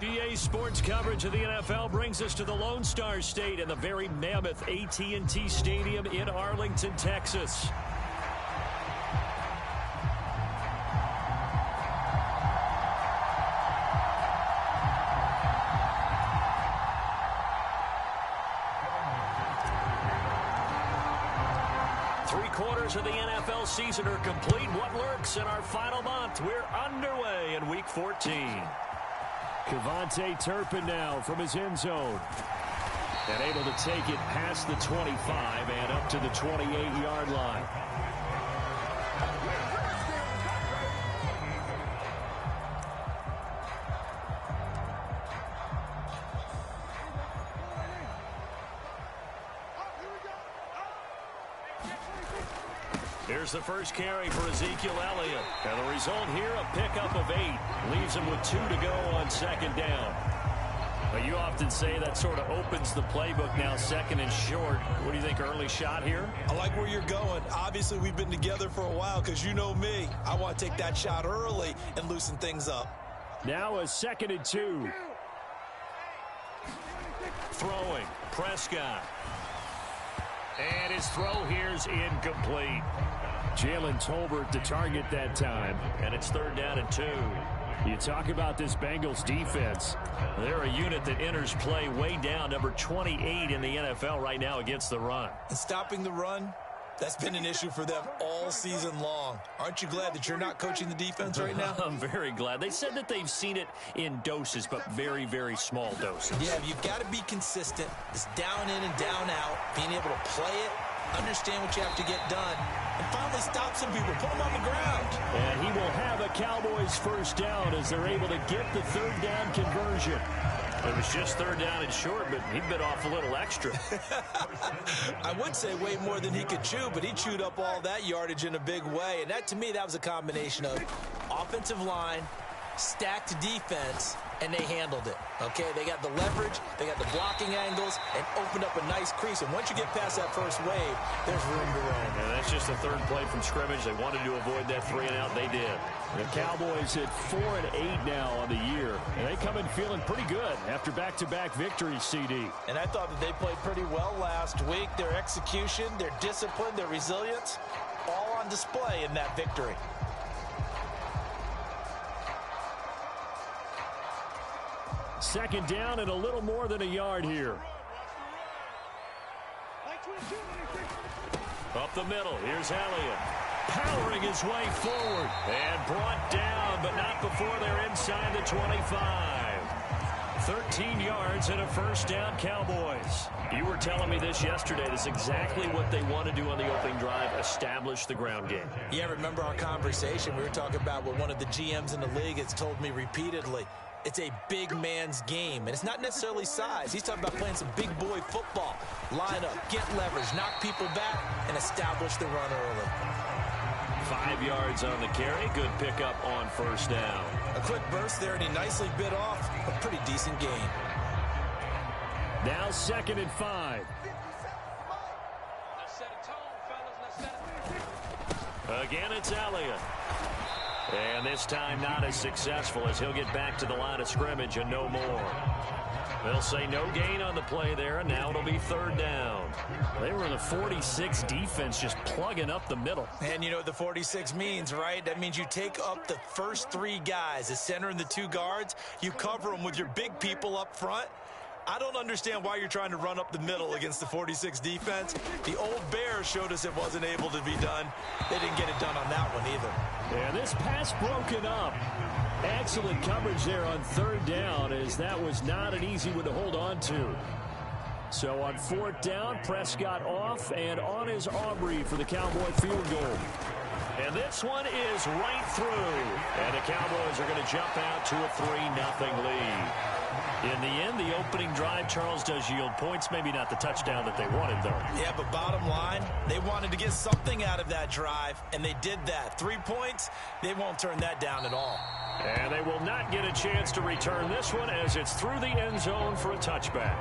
EA Sports coverage of the NFL brings us to the Lone Star State and the very mammoth AT&T Stadium in Arlington, Texas. Three-quarters of the NFL season are complete. What lurks in our final month? We're underway in Week 14. KaVontae Turpin now from his end zone. And able to take it past the 25 and up to the 28-yard line. Here's the first carry for Ezekiel Elliott. And the result here, a pickup of 8. Leaves him with 2 to go on second down. But you often say that sort of opens the playbook now, second and short. What do you think, early shot here? I like where you're going. Obviously, we've been together for a while because you know me. I want to take that shot early and loosen things up. Now a 2nd and 2. Throwing, Prescott. And his throw here's incomplete. Jalen Tolbert to target that time. And it's 3rd down and 2. You talk about this Bengals defense. They're a unit that enters play way down, number 28 in the NFL right now against the run. And stopping the run, that's been an issue for them all season long. Aren't you glad that you're not coaching the defense right now? I'm very glad. They said that they've seen it in doses, but very, very small doses. Yeah, you've got to be consistent. It's down in and down out, being able to play it, understand what you have to get done, and finally stop some people, put them on the ground. And he will have a Cowboys first down as they're able to get the 3rd down conversion. It was just 3rd down and short, but he bit off a little extra. I would say way more than he could chew, but he chewed up all that yardage in a big way. And that, to me, that was a combination of offensive line, stacked defense, and they handled it. Okay, they got the leverage, they got the blocking angles, and opened up a nice crease. And once you get past that first wave, there's room to roam. And that's just the 3rd play from scrimmage. They wanted to avoid that 3-and-out. They did. The Cowboys at 4-8 now on the year. And they come in feeling pretty good after back-to-back victories, CD. And I thought that they played pretty well last week. Their execution, their discipline, their resilience, all on display in that victory. Second down and a little more than a yard here. Up the middle, here's Elliott. Powering his way forward. And brought down, but not before they're inside the 25. 13 yards and a first down, Cowboys. You were telling me this yesterday. This is exactly what they want to do on the opening drive, establish the ground game. Yeah, remember our conversation? We were talking about what one of the GMs in the league has told me repeatedly. It's a big man's game, and it's not necessarily size. He's talking about playing some big boy football. Line up, get leverage, knock people back, and establish the run early. 5 yards on the carry. Good pickup on first down. A quick burst there, and he nicely bit off a pretty decent gain. Now 2nd and 5. Again, it's Elliott. And this time not as successful as he'll get back to the line of scrimmage and no more. They'll say no gain on the play there, and now it'll be 3rd down. They were in the 46 defense just plugging up the middle. And you know what the 46 means, right? That means you take up the first 3 guys, the center and the 2 guards. You cover them with your big people up front. I don't understand why you're trying to run up the middle against the 46 defense. The old Bears showed us it wasn't able to be done. They didn't get it done on that one either. And this pass broken up. Excellent coverage there on 3rd down, as that was not an easy one to hold on to. So on 4th down, Prescott off and on is Aubrey for the Cowboy field goal. And this one is right through. And the Cowboys are going to jump out to a 3-0 lead. In the end, the opening drive, Charles, does yield points. Maybe not the touchdown that they wanted, though. Yeah, but bottom line, they wanted to get something out of that drive, and they did that. 3 points, they won't turn that down at all. And they will not get a chance to return this one as it's through the end zone for a touchback.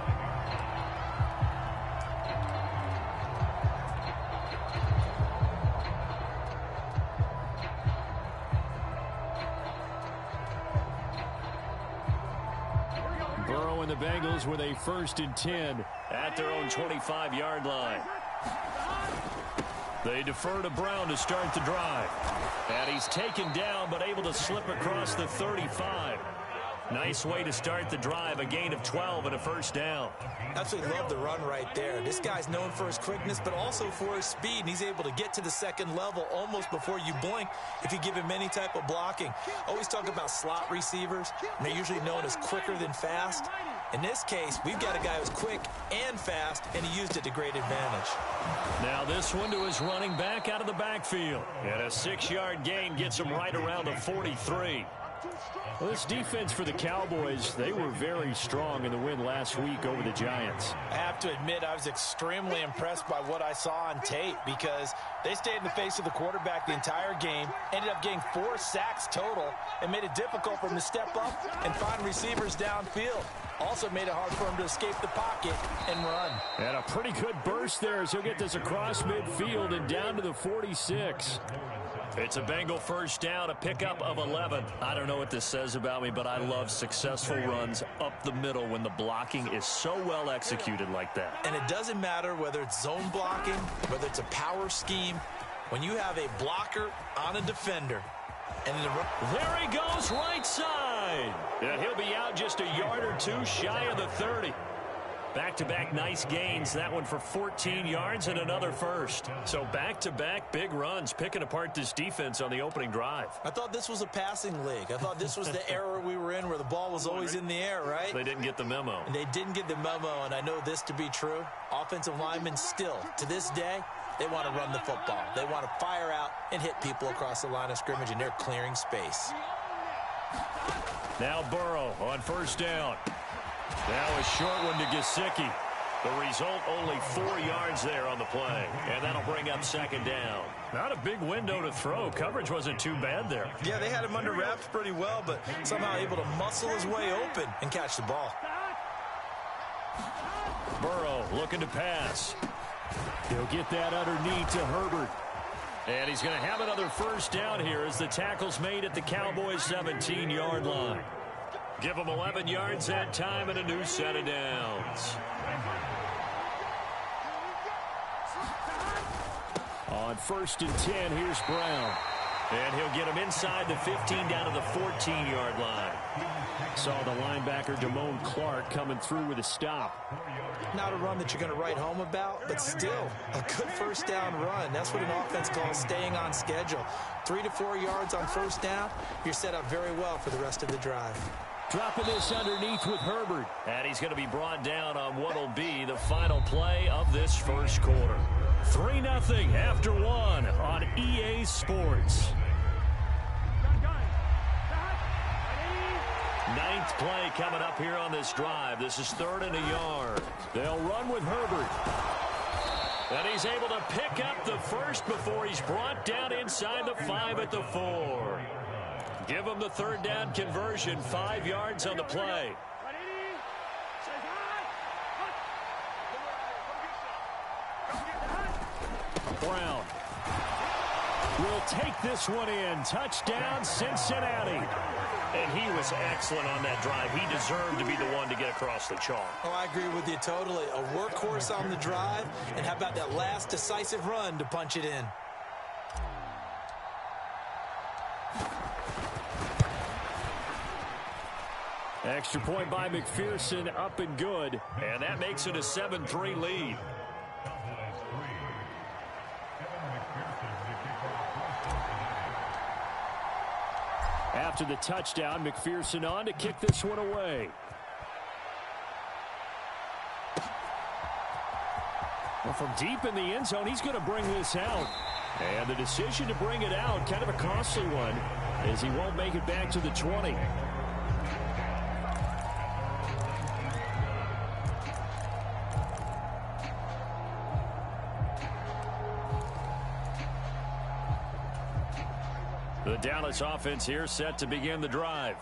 showing the Bengals with a 1st and 10 at their own 25-yard line. They defer to Brown to start the drive. And he's taken down but able to slip across the 35. Nice way to start the drive, a gain of 12 and a 1st down. Absolutely love the run right there. This guy's known for his quickness, but also for his speed. And he's able to get to the 2nd level almost before you blink if you give him any type of blocking. Always talk about slot receivers, and they're usually known as quicker than fast. In this case, we've got a guy who's quick and fast, and he used it to great advantage. Now this one to his running back out of the backfield. And a 6-yard gain gets him right around the 43. Well, this defense for the Cowboys, they were very strong in the win last week over the Giants. I have to admit, I was extremely impressed by what I saw on tape because they stayed in the face of the quarterback the entire game, ended up getting 4 sacks total, and made it difficult for him to step up and find receivers downfield. Also made it hard for him to escape the pocket and run. And a pretty good burst there as he'll get this across midfield and down to the 46. It's a Bengal 1st down, a pickup of 11. I don't know what this says about me, but I love successful runs up the middle when the blocking is so well executed like that. And it doesn't matter whether it's zone blocking, whether it's a power scheme. When you have a blocker on a defender, and there he goes, right side. And he'll be out just a yard or 2 shy of the 30. Back-to-back nice gains. That one for 14 yards and another 1st. So back-to-back big runs, picking apart this defense on the opening drive. I thought this was a passing league. I thought this was the era we were in where the ball was always in the air, right? They didn't get the memo. And they didn't get the memo, and I know this to be true. Offensive linemen still, to this day, they want to run the football. They want to fire out and hit people across the line of scrimmage, and they're clearing space. Now Burrow on 1st down. Now a short one to Gesicki. The result, only 4 yards there on the play. And that'll bring up 2nd down. Not a big window to throw. Coverage wasn't too bad there. Yeah, they had him under wraps pretty well, but somehow able to muscle his way open and catch the ball. Burrow looking to pass. He'll get that underneath to Herbert. And he's going to have another 1st down here as the tackle's made at the Cowboys' 17-yard line. Give them 11 yards that time and a new set of downs. On 1st and 10, here's Brown. And he'll get him inside the 15 down to the 14-yard line. Saw the linebacker Damone Clark coming through with a stop. Not a run that you're going to write home about, but still a good 1st down run. That's what an offense calls staying on schedule. 3 to 4 yards on 1st down, you're set up very well for the rest of the drive. Dropping this underneath with Herbert. And he's going to be brought down on what will be the final play of this 1st quarter. 3-0 after 1 on EA Sports. 9th play coming up here on this drive. This is 3rd and a yard. They'll run with Herbert. And he's able to pick up the 1st before he's brought down inside the 5 at the 4. Give him the 3rd down conversion, 5 yards on the play. Brown will take this one in. Touchdown, Cincinnati. And he was excellent on that drive. He deserved to be the one to get across the chalk. Oh, I agree with you totally. A workhorse on the drive, and how about that last decisive run to punch it in? Extra point by McPherson, up and good. And that makes it a 7-3 lead. After the touchdown, McPherson on to kick this one away. Well, from deep in the end zone, he's going to bring this out. And the decision to bring it out, kind of a costly one, as he won't make it back to the 20. The Dallas offense here set to begin the drive.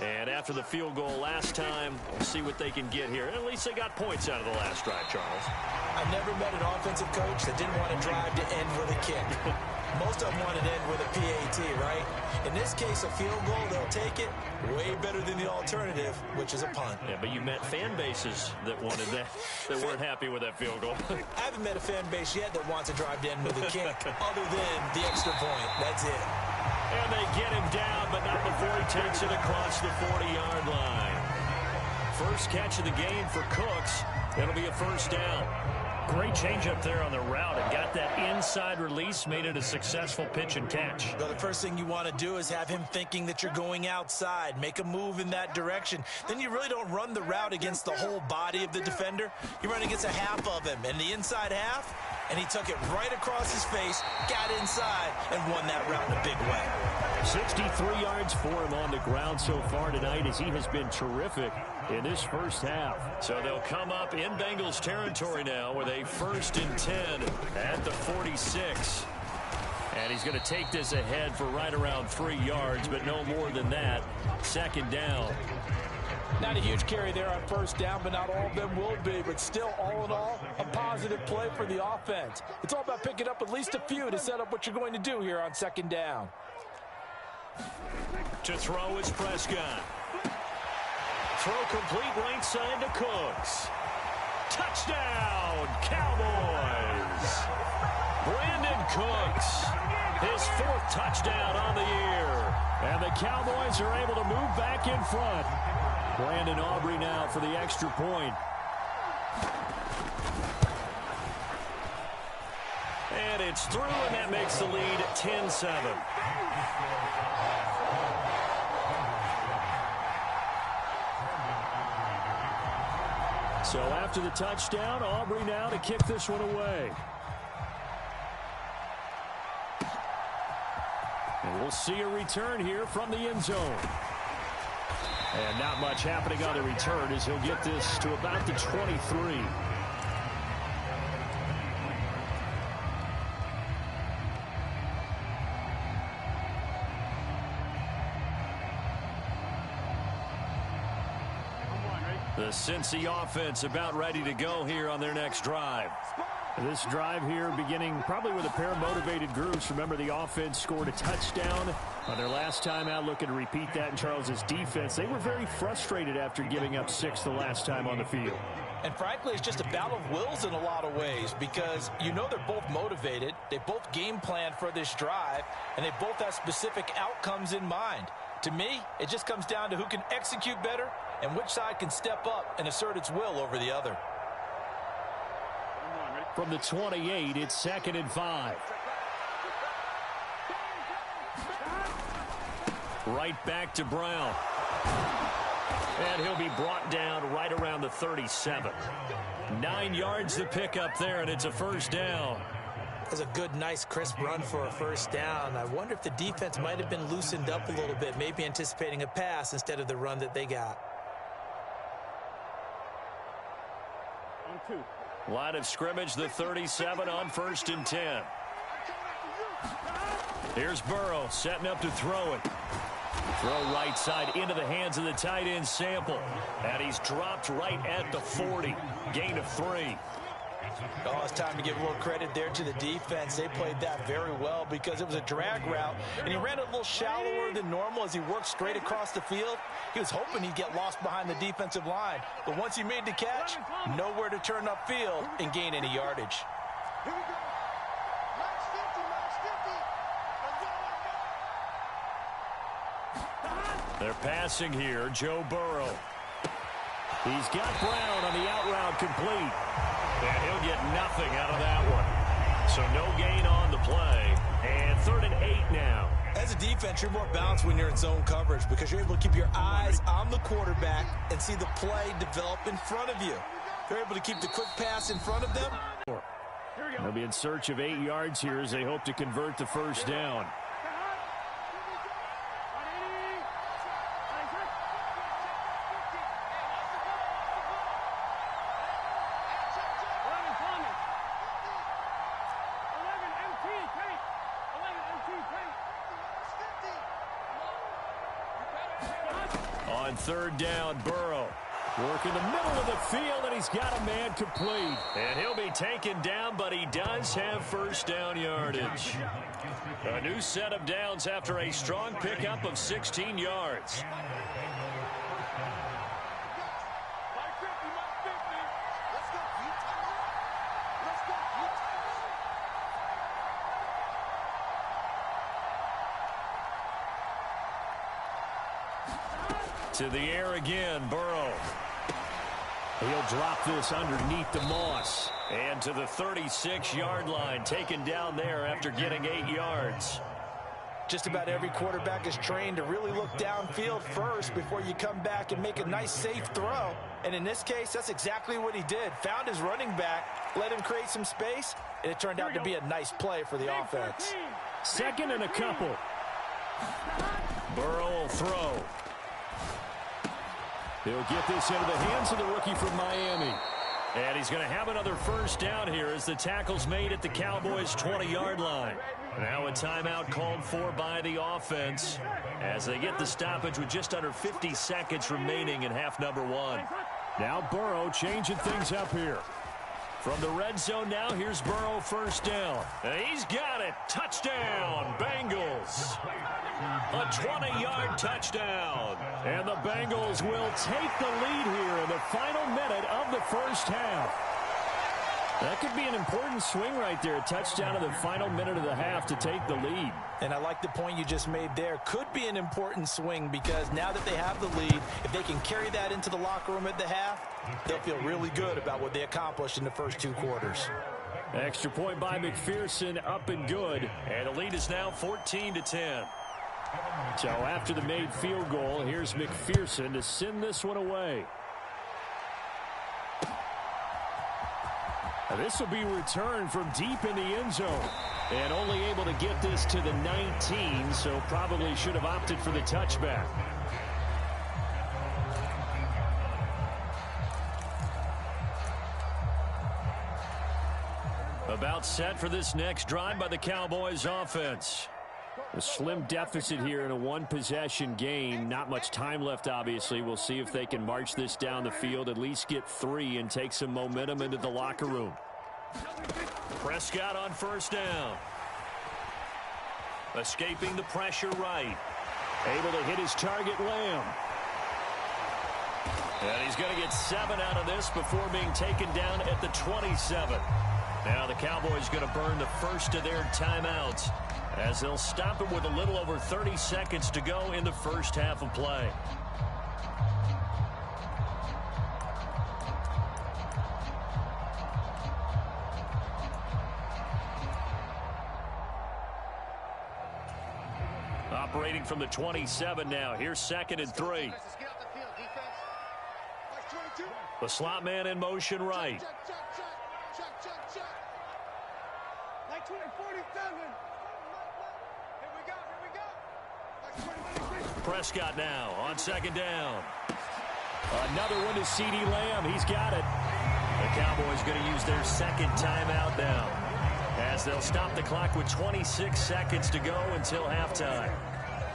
And after the field goal last time, we'll see what they can get here. At least they got points out of the last drive, Charles. I've never met an offensive coach that didn't want a drive to end with a kick. Most of them want it in with a PAT, right? In this case, a field goal, they'll take it way better than the alternative, which is a punt. Yeah, but you met fan bases that wanted that, that weren't happy with that field goal. I haven't met a fan base yet that wants to drive in with a kick other than the extra point. That's it. And they get him down, but not before he takes it across the 40-yard line. First catch of the game for Cooks. It'll be a first down. Great change up there on the route and got that inside release, made it a successful pitch and catch. Well, the first thing you want to do is have him thinking that you're going outside, make a move in that direction. Then you really don't run the route against the whole body of the defender. You run against a half of him, and the inside half, and he took it right across his face, got inside, and won that route in a big way. 63 yards for him on the ground so far tonight as he has been terrific in this first half. So they'll come up in Bengals territory now with a 1st and 10 at the 46. And he's going to take this ahead for right around 3 yards, but no more than that. Second down. Not a huge carry there on first down, but not all of them will be. But still, all in all, a positive play for the offense. It's all about picking up at least a few to set up what you're going to do here on second down. To throw is Prescott. Throw complete right side to Cooks. Touchdown, Cowboys. Brandon Cooks, his 4th touchdown on the year. And the Cowboys are able to move back in front. Brandon Aubrey now for the extra point. And it's through, and that makes the lead 10-7. So after the touchdown, Aubrey now to kick this one away. And we'll see a return here from the end zone. And not much happening on the return as he'll get this to about the 23. The Cincy offense about ready to go here on their next drive. This drive here beginning probably with a pair of motivated groups. Remember, the offense scored a touchdown on their last time out. Looking to repeat that in Charles's defense. They were very frustrated after giving up 6 the last time on the field. And frankly, it's just a battle of wills in a lot of ways because you know they're both motivated. They both game plan for this drive, and they both have specific outcomes in mind. To me, it just comes down to who can execute better and which side can step up and assert its will over the other. From the 28, it's 2nd and 5. Right back to Brown. And he'll be brought down right around the 37. 9 yards to pick up there, and it's a first down. That's a good, nice, crisp run for a first down. I wonder if the defense might have been loosened up a little bit, maybe anticipating a pass instead of the run that they got. Line of scrimmage, the 37 on 1st and 10. Here's Burrow setting up to throw it. Throw right side into the hands of the tight end Sample. And he's dropped right at the 40. Gain of 3. Oh, it's time to give a little credit there to the defense. They played that very well because it was a drag route, and he ran it a little shallower than normal as he worked straight across the field. He was hoping he'd get lost behind the defensive line, but once he made the catch, nowhere to turn upfield and gain any yardage. They're passing here, Joe Burrow. He's got Brown on the out route complete. And he'll get nothing out of that one. So no gain on the play. And 3rd and 8 now. As a defense, you're more balanced when you're in zone coverage because you're able to keep your eyes on the quarterback and see the play develop in front of you. They're able to keep the quick pass in front of them. They'll be in search of 8 yards here as they hope to convert the first down. On 3rd down, Burrow. Work in the middle of the field, and he's got a man complete. And he'll be taken down, but he does have first down yardage. A new set of downs after a strong pickup of 16 yards. To the air again, Burrow. He'll drop this underneath the moss. And to the 36-yard line, taken down there after getting 8 yards. Just about every quarterback is trained to really look downfield first before you come back and make a nice, safe throw. And in this case, that's exactly what he did. Found his running back, let him create some space, and it turned out to be a nice play for the offense. Second and a couple. Burrow will throw. He'll get this into the hands of the rookie from Miami. And he's going to have another first down here as the tackle's made at the Cowboys' 20-yard line. Now a timeout called for by the offense as they get the stoppage with just under 50 seconds remaining in half number 1. Now Burrow changing things up here. From the red zone now, here's Burrow first down. And he's got it. Touchdown, Bengals. A 20-yard touchdown. And the Bengals will take the lead here in the final minute of the first half. That could be an important swing right there. A touchdown in the final minute of the half to take the lead. And I like the point you just made there. Could be an important swing because now that they have the lead, if they can carry that into the locker room at the half, they'll feel really good about what they accomplished in the first 2 quarters. Extra point by McPherson, up and good. And the lead is now 14-10. So after the made field goal, here's McPherson to send this one away. Now this will be returned from deep in the end zone. And only able to get this to the 19, so probably should have opted for the touchback. About set for this next drive by the Cowboys offense. A slim deficit here in a one-possession game. Not much time left, obviously. We'll see if they can march this down the field, at least get 3, and take some momentum into the locker room. Prescott on first down. Escaping the pressure right. Able to hit his target, Lamb. And he's going to get 7 out of this before being taken down at the 27. Now the Cowboys going to burn the first of their timeouts as they'll stop it with a little over 30 seconds to go in the first half of play. Operating from the 27 now. Here's 2nd and 3. The slot man in motion right. Prescott now on 2nd down. Another one to CeeDee Lamb. He's got it. The Cowboys going to use their 2nd timeout now as they'll stop the clock with 26 seconds to go until halftime.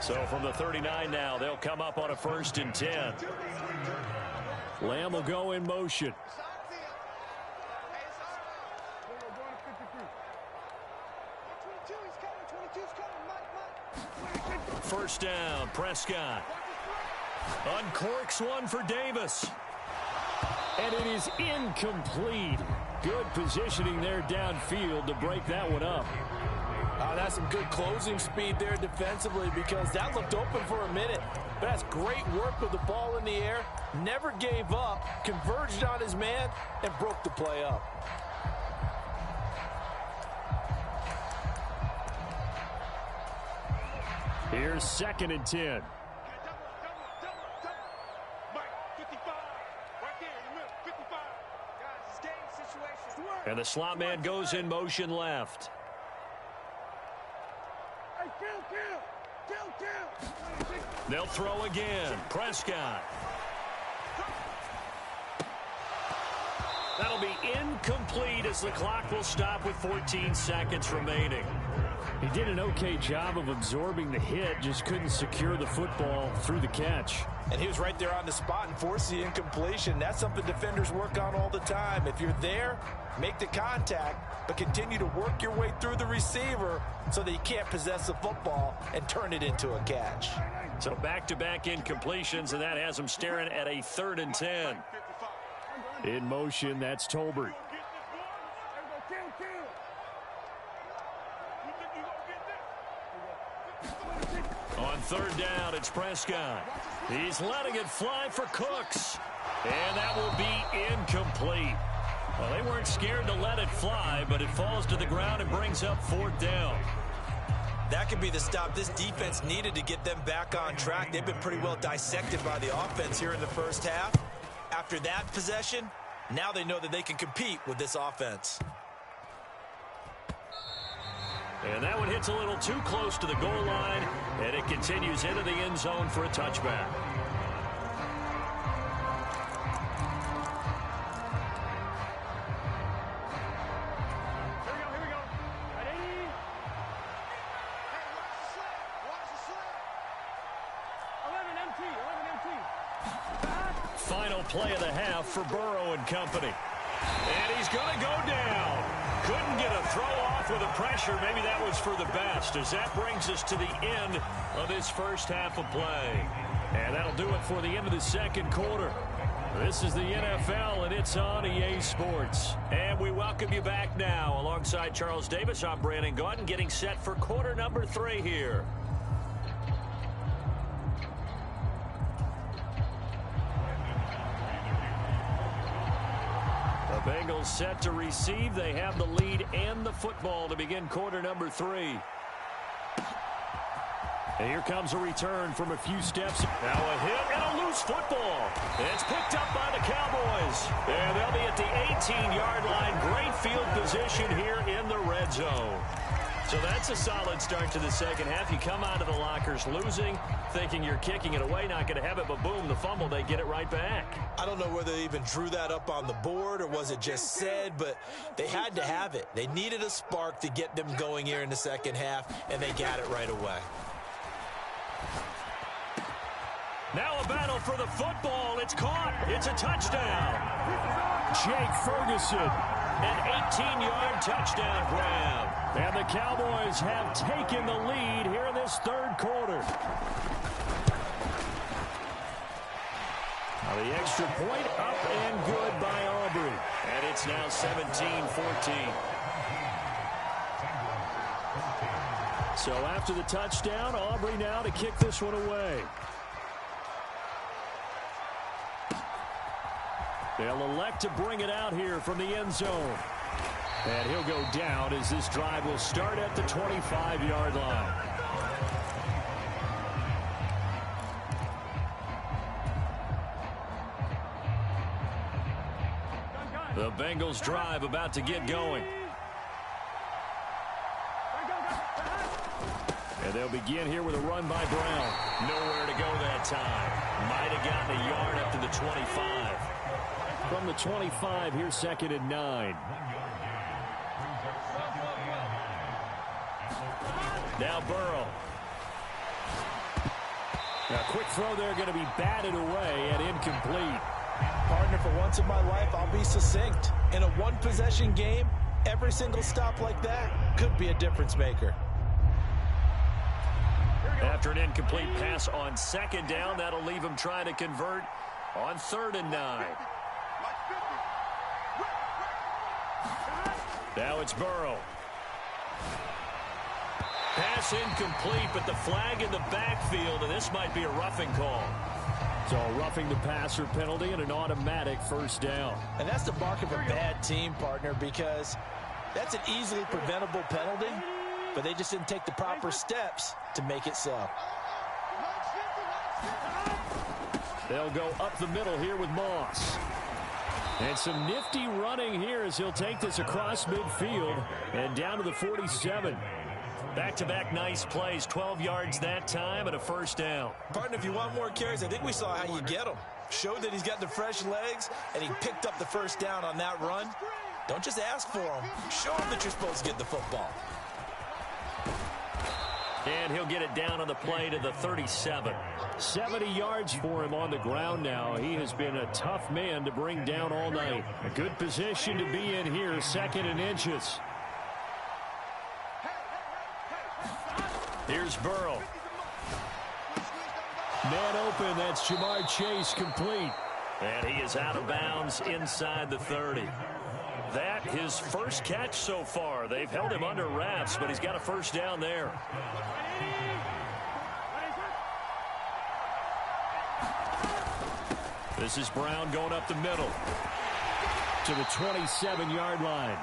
So from the 39 now, they'll come up on a 1st and 10. Lamb will go in motion. First down, Prescott. Uncorks one for Davis. And it is incomplete. Good positioning there downfield to break that one up. That's some good closing speed there defensively because that looked open for a minute. But that's great work with the ball in the air. Never gave up, converged on his man, and broke the play up. Here's 2nd and 10. And the slot man goes in motion left. They'll throw again. Prescott. That'll be incomplete as the clock will stop with 14 seconds remaining. He did an okay job of absorbing the hit, just couldn't secure the football through the catch. And he was right there on the spot and forced the incompletion. That's something defenders work on all the time. If you're there, make the contact, but continue to work your way through the receiver so that you can't possess the football and turn it into a catch. So back-to-back incompletions, and that has him staring at a 3rd and 10. In motion, that's Tolbert. On 3rd down, it's Prescott. He's letting it fly for Cooks. And that will be incomplete. Well, they weren't scared to let it fly, but it falls to the ground and brings up 4th down. That could be the stop this defense needed to get them back on track. They've been pretty well dissected by the offense here in the first half. After that possession, now they know that they can compete with this offense. And that one hits a little too close to the goal line, and it continues into the end zone for a touchback. Here we go. Ready? Hey, watch the slip. 11 MT. Final play of the half for Burrow and company. And he's going to go down. Couldn't get a throw off with the pressure. Maybe that was for the best, as that brings us to the end of this first half of play. And that'll do it for the end of the second quarter. This is the NFL, and it's on EA Sports. And we welcome you back now. Alongside Charles Davis, I'm Brandon Gaudin, getting set for quarter number 3 here. The Bengals set to receive. They have the lead and the football to begin quarter number 3. And here comes a return from a few steps. Now a hit and a loose football. It's picked up by the Cowboys. And they'll be at the 18-yard line. Great field position here in the red zone. So that's a solid start to the second half. You come out of the lockers losing, thinking you're kicking it away, not going to have it, but boom, the fumble, they get it right back. I don't know whether they even drew that up on the board or was it just said, but they had to have it. They needed a spark to get them going here in the second half, and they got it right away. Now a battle for the football. It's caught. It's a touchdown. Jake Ferguson, an 18-yard touchdown grab. And the Cowboys have taken the lead here in this third quarter. Now the extra point up and good by Aubrey. And it's now 17-14. So after the touchdown, Aubrey now to kick this one away. They'll elect to bring it out here from the end zone. And he'll go down as this drive will start at the 25-yard line. The Bengals drive about to get going. And they'll begin here with a run by Brown. Nowhere to go that time. Might have gotten a yard up to the 25. From the 25, here's 2nd and 9. Now Burrow. Now quick throw there, going to be batted away and incomplete. Partner, for once in my life, I'll be succinct. In a one-possession game, every single stop like that could be a difference maker. After an incomplete pass on 2nd down, that'll leave him trying to convert on 3rd and 9. Now it's Burrow. Pass incomplete, but the flag in the backfield, and this might be a roughing call. So a roughing the passer penalty and an automatic 1st down. And that's the mark of a bad team, partner, because that's an easily preventable penalty, but they just didn't take the proper steps to make it so. They'll go up the middle here with Moss. And some nifty running here as he'll take this across midfield and down to the 47. Back-to-back nice plays, 12 yards that time and a 1st down. Partner, if you want more carries, I think we saw how you get them. Showed that he's got the fresh legs, and he picked up the 1st down on that run. Don't just ask for them. Show them that you're supposed to get the football. And he'll get it down on the play to the 37. 70 yards for him on the ground now. He has been a tough man to bring down all night. A good position to be in here, 2nd and inches. Here's Burrow. Man open, that's Ja'Marr Chase, complete. And he is out of bounds inside the 30. That his first catch so far. They've held him under wraps, but he's got a first down there. This is Brown going up the middle to the 27-yard line.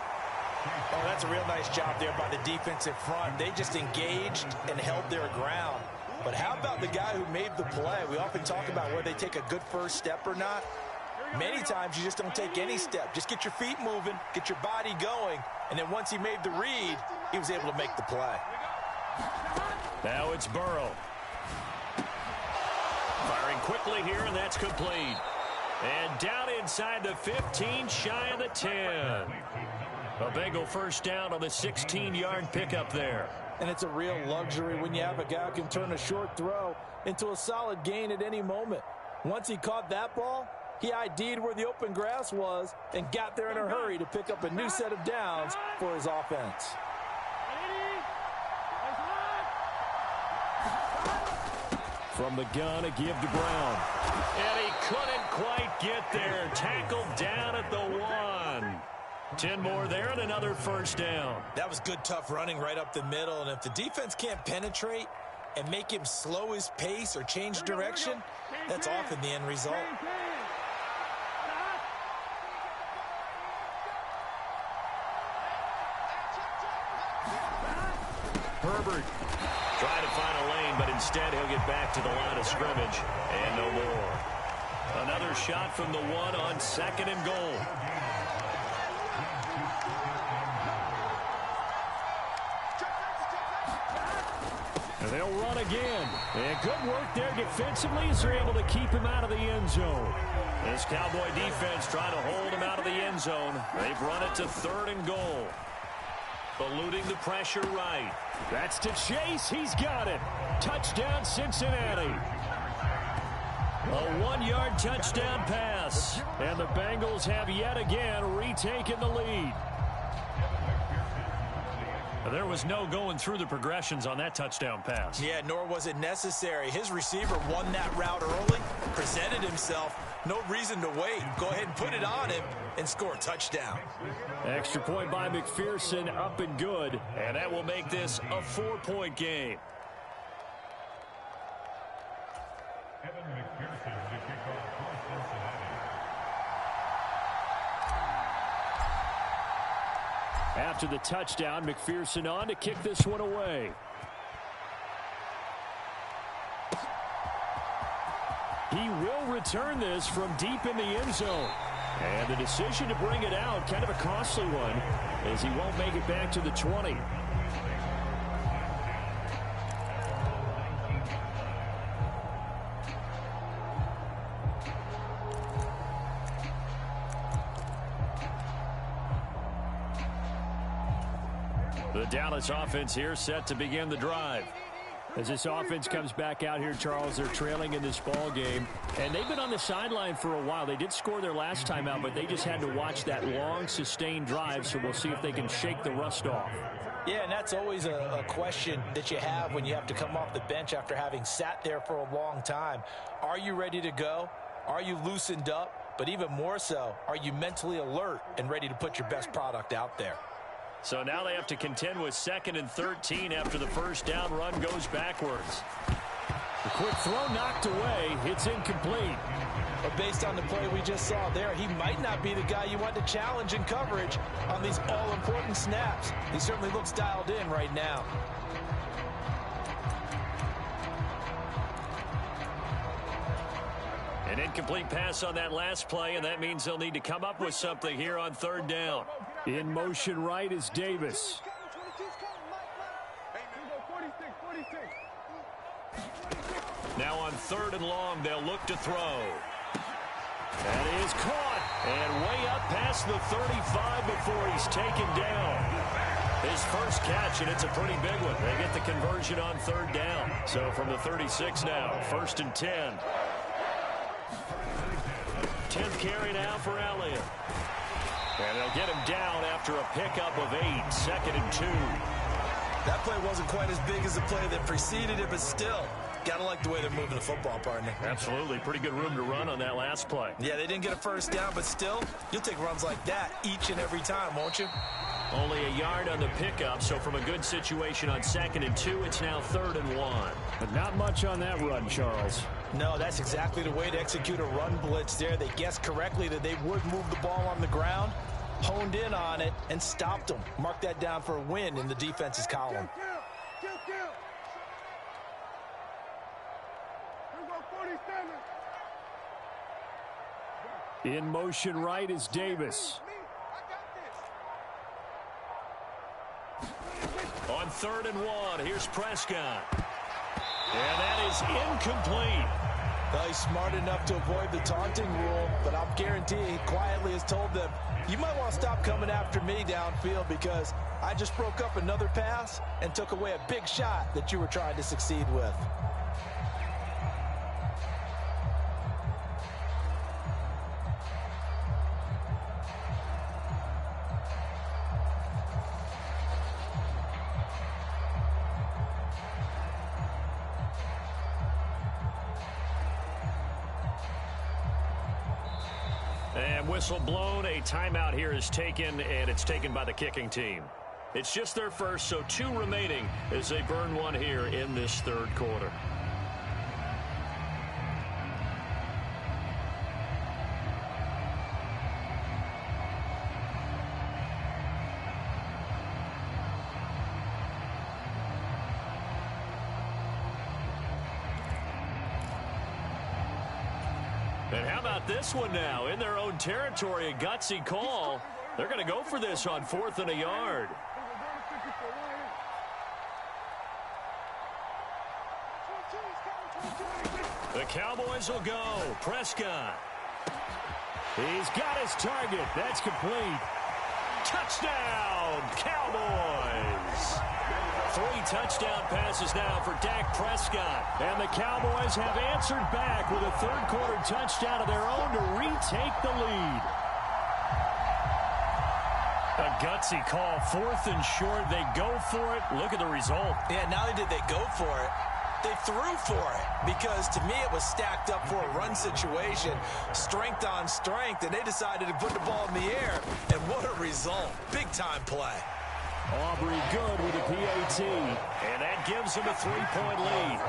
Oh, that's a real nice job there by the defensive front. They just engaged and held their ground. But how about the guy who made the play? We often talk about whether they take a good first step or not. Many times you just don't take any step. Just get your feet moving, get your body going, and then once he made the read, he was able to make the play. Now it's Burrow. Firing quickly here, and that's complete. And down inside the 15, shy of the 10. A Bengal first down on the 16-yard pickup there. And it's a real luxury when you have a guy who can turn a short throw into a solid gain at any moment. Once he caught that ball, he ID'd where the open grass was and got there in a hurry to pick up a new set of downs for his offense. From the gun, a give to Brown. And he couldn't quite get there. Tackled down at the 1. 10 more there and another first down. That was good, tough running right up the middle. And if the defense can't penetrate and make him slow his pace or change direction, that's often the end result. Herbert trying to find a lane, but instead he'll get back to the line of scrimmage. And no more. Another shot from the 1 on 2nd and goal. And they'll run again. And good work there defensively as they're able to keep him out of the end zone. This Cowboy defense trying to hold him out of the end zone. They've run it to 3rd and goal. Eluding the pressure right. That's to Chase. He's got it. Touchdown, Cincinnati. A 1-yard touchdown pass. And the Bengals have yet again retaken the lead. There was no going through the progressions on that touchdown pass. Yeah, nor was it necessary. His receiver won that route early, presented himself. No reason to wait. Go ahead and put it on him and score a touchdown. Extra point by McPherson, up and good. And that will make this a 4-point game. After the touchdown, McPherson on to kick this one away. He will return this from deep in the end zone. And the decision to bring it out, kind of a costly one, as he won't make it back to the 20. The Dallas offense here set to begin the drive. As this offense comes back out here, Charles, they're trailing in this ball game. And they've been on the sideline for a while. They did score their last time out, but they just had to watch that long, sustained drive. So we'll see if they can shake the rust off. Yeah, and that's always a question that you have when you have to come off the bench after having sat there for a long time. Are you ready to go? Are you loosened up? But even more so, are you mentally alert and ready to put your best product out there? So now they have to contend with 2nd and 13 after the first down run goes backwards. The quick throw knocked away. It's incomplete. But based on the play we just saw there, he might not be the guy you want to challenge in coverage on these all-important snaps. He certainly looks dialed in right now. An incomplete pass on that last play, and that means they'll need to come up with something here on 3rd down. In motion right is Davis. Now on 3rd and long, they'll look to throw. That is caught, and way up past the 35 before he's taken down. His first catch, and it's a pretty big one. They get the conversion on third down. So from the 36 now, 1st and 10. 10th carry now for Elliott. And they'll get him down after a pickup of 8, 2nd and 2. That play wasn't quite as big as the play that preceded it, but still, got to like the way they're moving the football, partner. Absolutely. Pretty good room to run on that last play. Yeah, they didn't get a first down, but still, you'll take runs like that each and every time, won't you? Only a yard on the pickup, so from a good situation on 2nd and 2, it's now 3rd and 1. But not much on that run, Charles. No, that's exactly the way to execute a run blitz there. They guessed correctly that they would move the ball on the ground, honed in on it, and stopped them. Mark that down for a win in the defense's column. In motion right is Davis. On 3rd and 1, here's Prescott. And that is incomplete. Well, he's smart enough to avoid the taunting rule, but I'll guarantee he quietly has told them, you might want to stop coming after me downfield because I just broke up another pass and took away a big shot that you were trying to succeed with. And whistle blown. A timeout here is taken, and it's taken by the kicking team. It's just their first, so 2 remaining as they burn one here in this 3rd quarter. And how about this one now? In their own territory, a gutsy call. They're going to go for this on 4th and a yard. The Cowboys will go. Prescott. He's got his target. That's complete. Touchdown, Cowboys. 3 touchdown passes now for Dak Prescott. And the Cowboys have answered back with a 3rd quarter touchdown of their own to retake the lead. A gutsy call, 4th and short. They go for it. Look at the result. Yeah, not only did they go for it, they threw for it because to me it was stacked up for a run situation, strength on strength, and they decided to put the ball in the air. And what a result. Big time play. Aubrey good with a PAT. And that gives them a 3-point lead.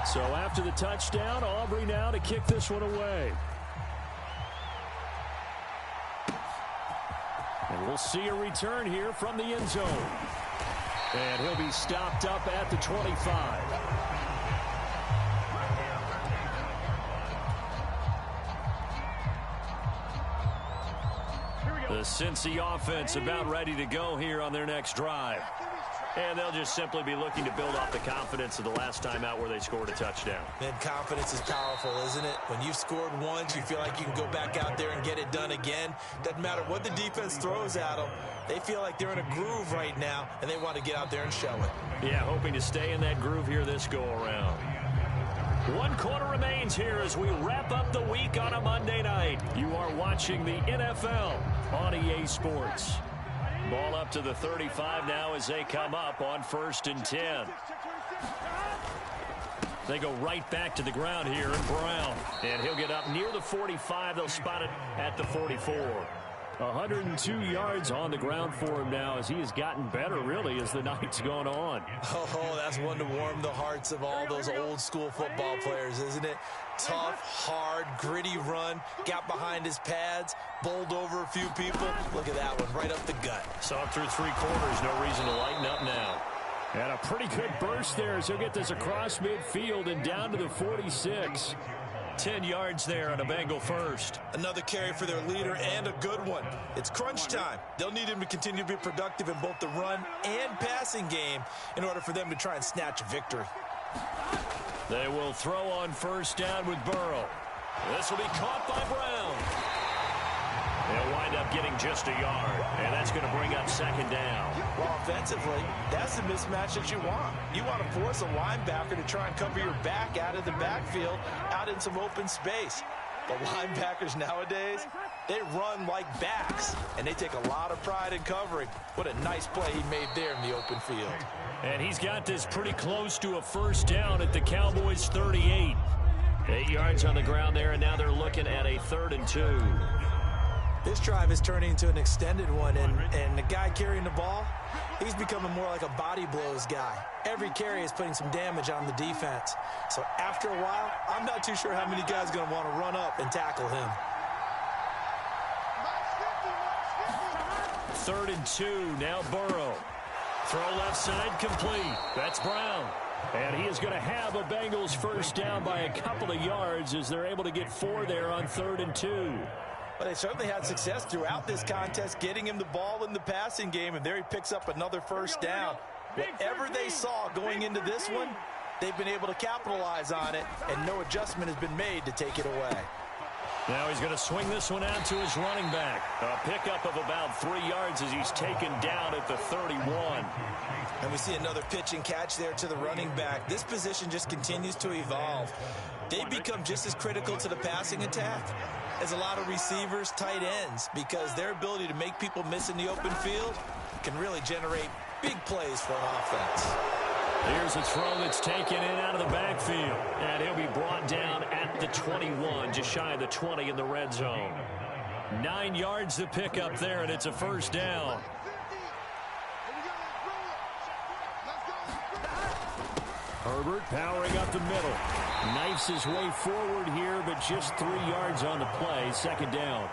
So after the touchdown, Aubrey now to kick this one away. And we'll see a return here from the end zone. And he'll be stopped up at the 25. The Cincy offense about ready to go here on their next drive. And they'll just simply be looking to build off the confidence of the last time out where they scored a touchdown. Man, confidence is powerful, isn't it? When you've scored once, you feel like you can go back out there and get it done again. Doesn't matter what the defense throws at them. They feel like they're in a groove right now, and they want to get out there and show it. Yeah, hoping to stay in that groove here this go-around. 1 quarter remains here as we wrap up the week on a Monday night. You are watching the NFL on EA Sports. Ball up to the 35 now as they come up on 1st and 10. They go right back to the ground here in Brown. And he'll get up near the 45. They'll spot it at the 44. 102 yards on the ground for him now as he has gotten better, really, as the night's gone on. Oh, that's one to warm the hearts of all those old school football players, isn't it? Tough, hard, gritty run, got behind his pads, bowled over a few people. Look at that one, right up the gut. Saw it through 3 quarters, no reason to lighten up now. And a pretty good burst there as he'll get this across midfield and down to the 46. 10 yards there on a Bengal first. Another carry for their leader and a good one. It's crunch time. They'll need him to continue to be productive in both the run and passing game in order for them to try and snatch a victory. They will throw on first down with Burrow. This will be caught by Brown. They'll wind up getting just a yard, and that's going to bring up second down. Well, offensively, that's the mismatch that you want. You want to force a linebacker to try and cover your back out of the backfield, out in some open space. The linebackers nowadays, they run like backs, and they take a lot of pride in covering. What a nice play he made there in the open field. And he's got this pretty close to a first down at the Cowboys' 38. 8 yards on the ground there, and now they're looking at a 3rd and 2. This drive is turning into an extended one, and the guy carrying the ball, he's becoming more like a body blows guy. Every carry is putting some damage on the defense. So after a while, I'm not too sure how many guys are going to want to run up and tackle him. 3rd and 2, now Burrow. Throw left side complete. That's Brown. And he is going to have a Bengals first down by a couple of yards as they're able to get 4 there on 3rd and 2. Well, they certainly had success throughout this contest, getting him the ball in the passing game, and there he picks up another first down. Whatever they saw going into this one, they've been able to capitalize on it, and no adjustment has been made to take it away. Now he's going to swing this one out to his running back. A pickup of about 3 yards as he's taken down at the 31. And we see another pitch and catch there to the running back. This position just continues to evolve. They become just as critical to the passing attack as a lot of receivers, tight ends, because their ability to make people miss in the open field can really generate big plays for an offense. Here's a throw that's taken in out of the backfield. And he'll be brought down at the 21, just shy of the 20 in the red zone. 9 yards to pick up there, and it's a first down. Herbert powering up the middle. Knifes his way forward here, but just 3 yards on the play. Second down.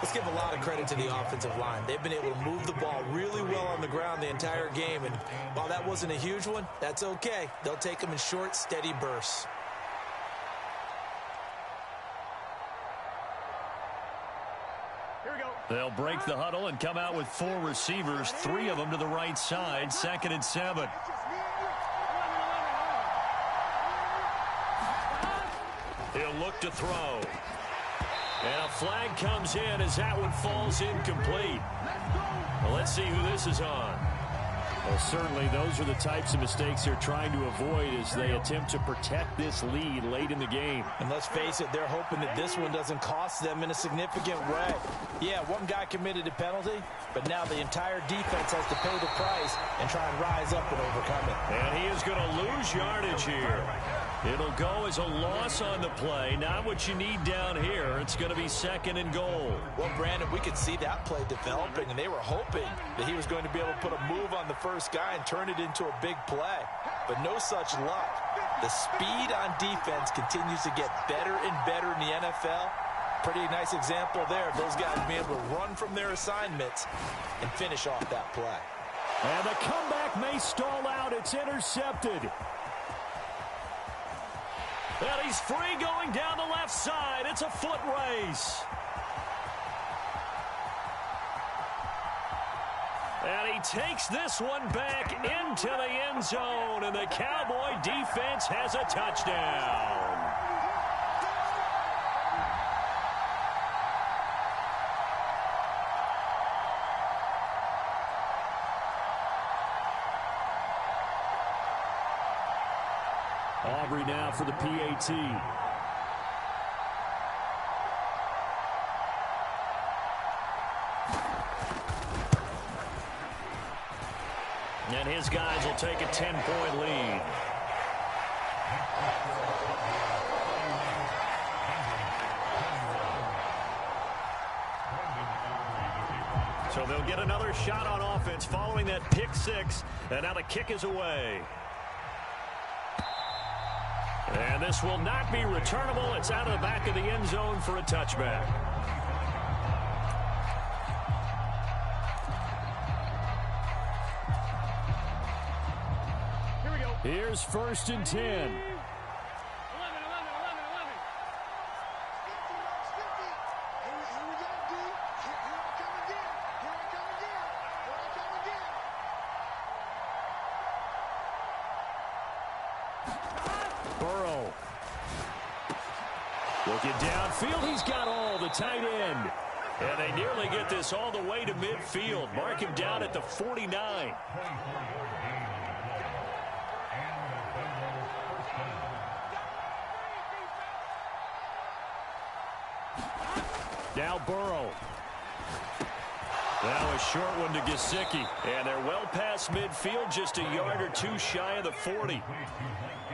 Let's give a lot of credit to the offensive line. They've been able to move the ball really well on the ground the entire game. And while that wasn't a huge one, that's okay. They'll take them in short, steady bursts. Here we go. They'll break the huddle and come out with 4 receivers, 3 of them to the right side. 2nd and 7. He'll look to throw. And a flag comes in as that one falls incomplete. Well, let's see who this is on. Well, certainly those are the types of mistakes they're trying to avoid as they attempt to protect this lead late in the game. And let's face it, they're hoping that this one doesn't cost them in a significant way. Yeah, one guy committed a penalty, but now the entire defense has to pay the price and try and rise up and overcome it. And he is going to lose yardage here. It'll go as a loss on the play. Not what you need down here. It's going to be 2nd and goal. Well, Brandon, we could see that play developing, and they were hoping that he was going to be able to put a move on the first guy and turn it into a big play. But no such luck. The speed on defense continues to get better and better in the NFL. Pretty nice example there of those guys being able to run from their assignments and finish off that play. And the comeback may stall out. It's intercepted. And he's free going down the left side. It's a foot race. And he takes this one back into the end zone. And the Cowboy defense has a touchdown. Aubrey now for the PAT. And his guys will take a 10-point lead. So they'll get another shot on offense following that pick six. And now the kick is away. And this will not be returnable. It's out of the back of the end zone for a touchback. Here we go. Here's 1st and 10. 11, 11, 11, 11. Here we go, D. Here I come again. Here I come again. Here I come again. Looking downfield, he's got all the tight end. And they nearly get this all the way to midfield. Mark him down at the 49. Now Burrow. Now a short one to Gesicki. And they're well past midfield, just a yard or two shy of the 40.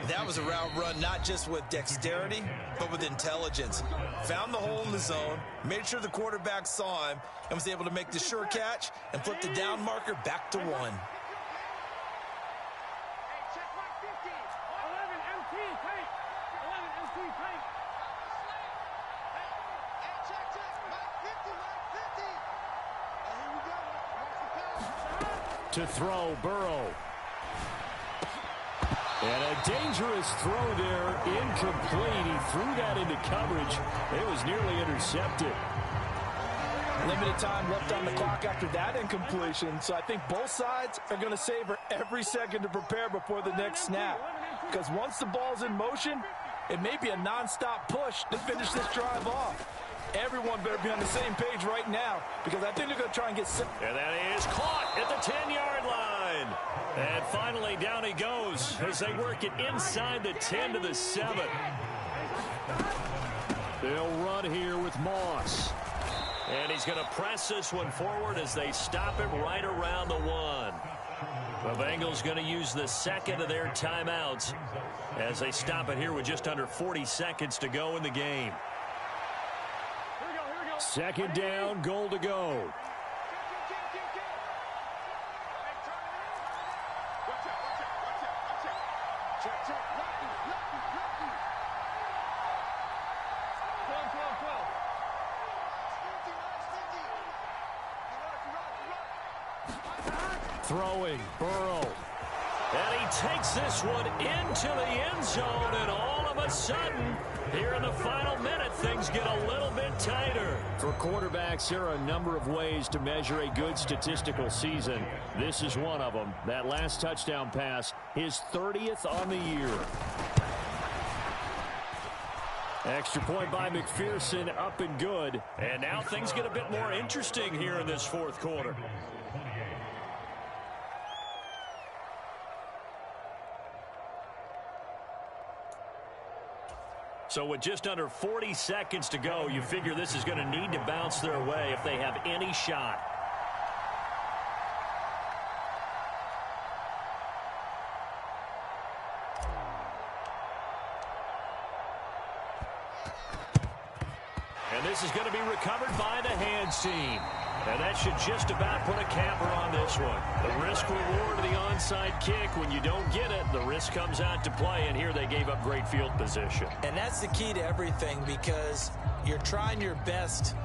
That was a route run not just with dexterity, but with intelligence. Found the hole in the zone, made sure the quarterback saw him, and was able to make the sure catch and flip the down marker back to 1. To throw, Burrow. And a dangerous throw there, incomplete. He threw that into coverage. It was nearly intercepted. Limited time left on the clock after that incompletion, so I think both sides are going to savor every second to prepare before the next snap. Because once the ball's in motion, it may be a nonstop push to finish this drive off. Everyone better be on the same page right now, because I think they're going to try and get... And that is caught at the 10-yard line. And finally, down he goes as they work it inside the 10 to the 7. They'll run here with Moss. And he's going to press this one forward as they stop him right around the 1. The Bengals going to use the second of their timeouts as they stop it here with just under 40 seconds to go in the game. Second down, goal to go. Throwing, Burrow. And he takes this one into the end zone, and all of a sudden, here in the final minute, things get a little bit tighter. For quarterbacks, there are a number of ways to measure a good statistical season. This is one of them. That last touchdown pass, his 30th on the year. Extra point by McPherson, up and good. And now things get a bit more interesting here in this fourth quarter. So with just under 40 seconds to go, you figure this is going to need to bounce their way if they have any shot. And this is going to be recovered by the hands team. And that should just about put a capper on this one. The risk-reward of the onside kick, when you don't get it, the risk comes out to play, and here they gave up great field position. And that's the key to everything, because you're trying your best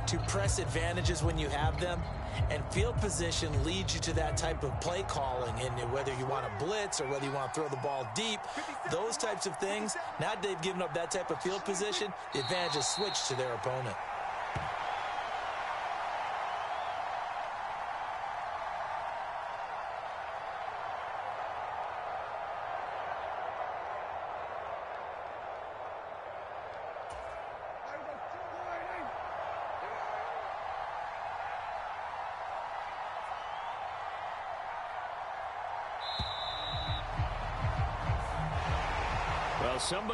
to press advantages when you have them, and field position leads you to that type of play calling, and whether you want to blitz or whether you want to throw the ball deep, those types of things. Now that they've given up that type of field position, the advantage is switched to their opponent. Well, somebody